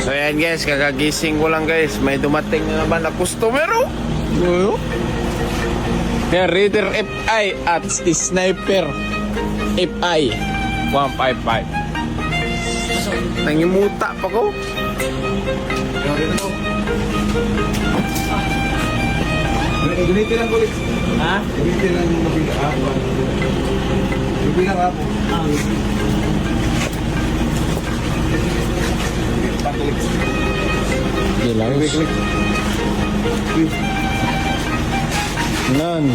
So ayan guys, kakagising ko lang guys. May dumating na naman na customer. Oh. Yan, Reader FI at Sniper FI 155. Nangimuta pa ko. Gunitin lang ulit. Ha? Gunitin lang mabilang ako. Mabilang ako. Gilaws. None.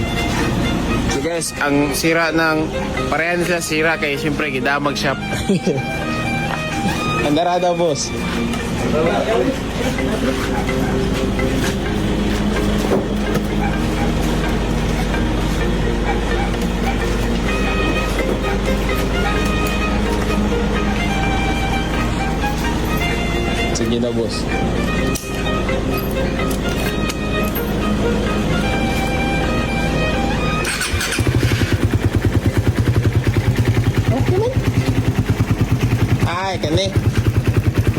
So guys, ang sira ng parehan sila sira kaya siyempre gidamag shop. Andara daw boss. Sige na boss. Okay man. Ay, kani.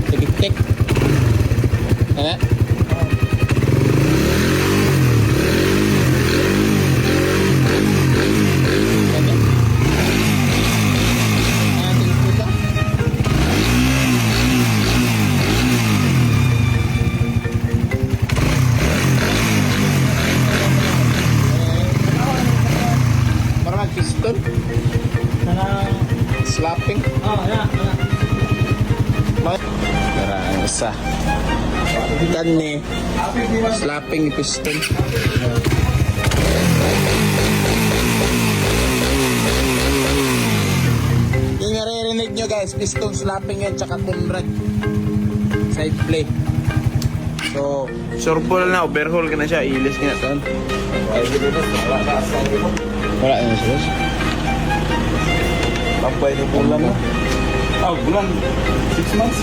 Tigik-tik. Ha? Kani. Ah, tigik-tik ka? Parang piston. Slapping. Oh, yeah. Karang isa. Kan ni slapping piston. Yung naririnig nyo guys, piston slapping yan tsaka kunrad. Side play. So, sure po na overhaul ka na siya, ilis nga saan. Wala na siya. Lampay ni bulan na. Bulan. 6 months.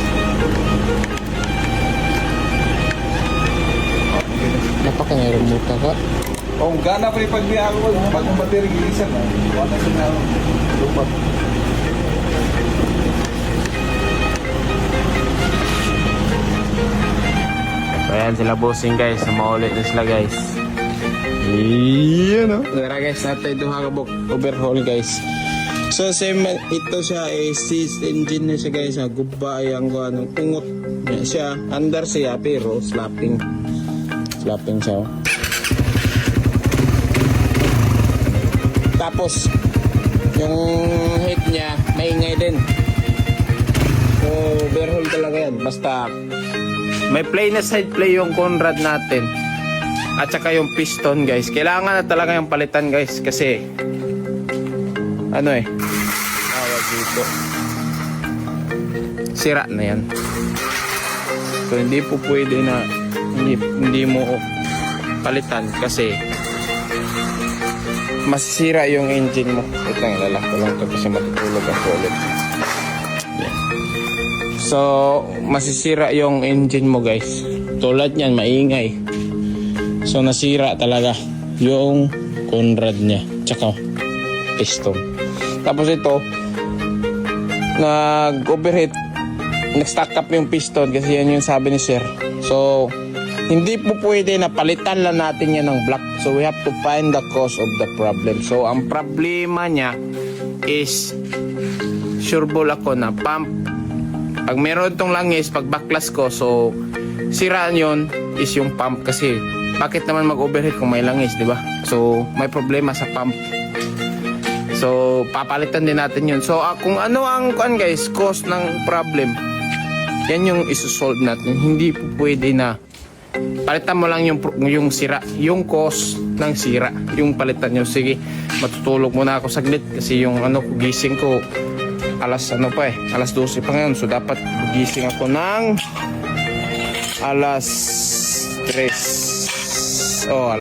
Napaka-nairam mo ka. Gana pa rin pagbiya ako. Pag ang battery gilisan na. Wala sa na lupat. Ayan sila bossing guys, maulit na sila guys. Iyan o. Tara guys, natin ito hakabok overhaul guys. So same ito siya assist engine na siya guys. Gubay ang anong tungot niya siya. Under siya pero slapping. Slapping siya. Tapos yung head niya maingay din. So overhaul talaga yan. Basta may play na side play yung Conrad natin. At saka yung piston guys. Kailangan na talaga yung palitan guys. Kasi ano tawag dito. Sira na yan. So hindi po pwede na hindi mo palitan. Kasi masisira yung engine mo. Ito ang lalaki lang ito kasi matutulog ako ulit. So, masisira yung engine mo guys. Tulad niyan, maingay. So, nasira talaga yung Conrad niya. Tsaka piston. Tapos ito, nag-overheat. Nag-stack up yung piston kasi yan yung sabi ni sir. So, hindi po pwede na palitan lang natin yan ng block. So, we have to find the cause of the problem. So, ang problema niya is sure ball ako na pump. Pag meron tong langis, pag backlash ko, so siraan yon is yung pump kasi bakit naman mag-overheat kung may langis, di ba? So may problema sa pump. So papalitan din natin yun. So kung ano ang guys, cause ng problem, yan yung isosolve natin. Hindi po pwede na palitan mo lang yung sira, yung cause ng sira, yung palitan nyo. Sige, matutulog muna ako saglit kasi yung gising ko alas alas 12 pa ngayon. So dapat gising ako ng alas 3.